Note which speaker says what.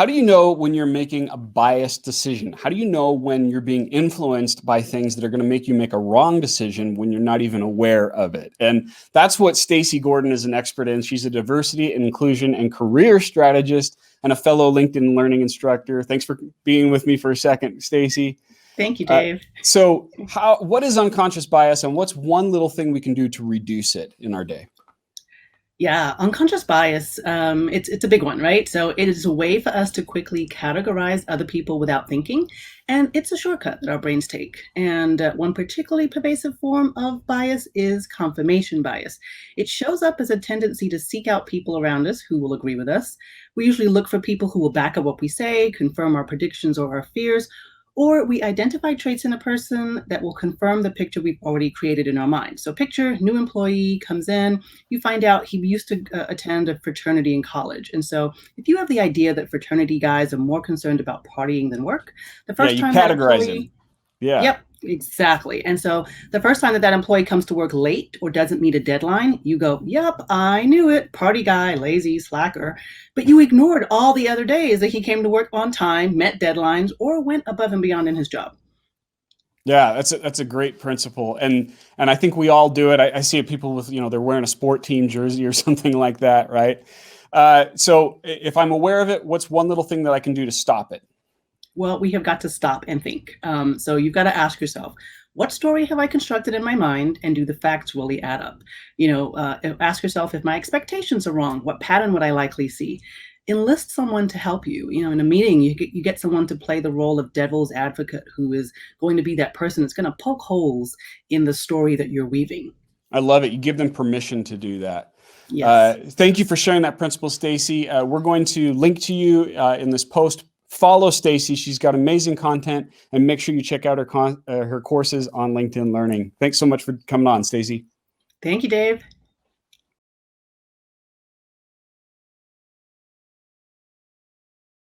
Speaker 1: How do you know when you're making a biased decision? How do you know when you're being influenced by things that are going to make you make a wrong decision when you're not even aware of it? And that's what Stacey Gordon is an expert in. She's a diversity and inclusion and career strategist and a fellow LinkedIn learning instructor. Thanks for being with me for a second, Stacey.
Speaker 2: Thank you, Dave.
Speaker 1: So what is unconscious bias, and what's one little thing we can do to reduce it in our day?
Speaker 2: Yeah, unconscious bias, it's a big one, right? So it is a way for us to quickly categorize other people without thinking, and it's a shortcut that our brains take. And one particularly pervasive form of bias is confirmation bias. It shows up as a tendency to seek out people around us who will agree with us. We usually look for people who will back up what we say, confirm our predictions or our fears, or we identify traits in a person that will confirm the picture we've already created in our mind. So picture, new employee comes in, you find out he used to attend a fraternity in college. And so if you have the idea that fraternity guys are more concerned about partying than work, the first time that employee, yep, exactly. And so the first time that employee comes to work late or doesn't meet a deadline, you go, yep, I knew it, party guy, lazy, slacker. But you ignored all the other days that he came to work on time, met deadlines, or went above and beyond in his job.
Speaker 1: Yeah, that's a great principle. And I think we all do it. I see people with, they're wearing a sport team jersey or something like that, right? So if I'm aware of it, what's one little thing that I can do to stop it?
Speaker 2: Well, we have got to stop and think. So you've got to ask yourself, what story have I constructed in my mind, and do the facts really add up? Ask yourself, if my expectations are wrong, what pattern would I likely see? Enlist someone to help you. In a meeting, you get someone to play the role of devil's advocate, who is going to be that person that's going to poke holes in the story that you're weaving.
Speaker 1: I love it. You give them permission to do that.
Speaker 2: Yes.
Speaker 1: Thank you for sharing that principle, Stacey. We're going to link to you in this post. Follow Stacey. She's got amazing content, and make sure you check out her courses on LinkedIn Learning. Thanks so much for coming on, Stacey.
Speaker 2: Thank you, Dave.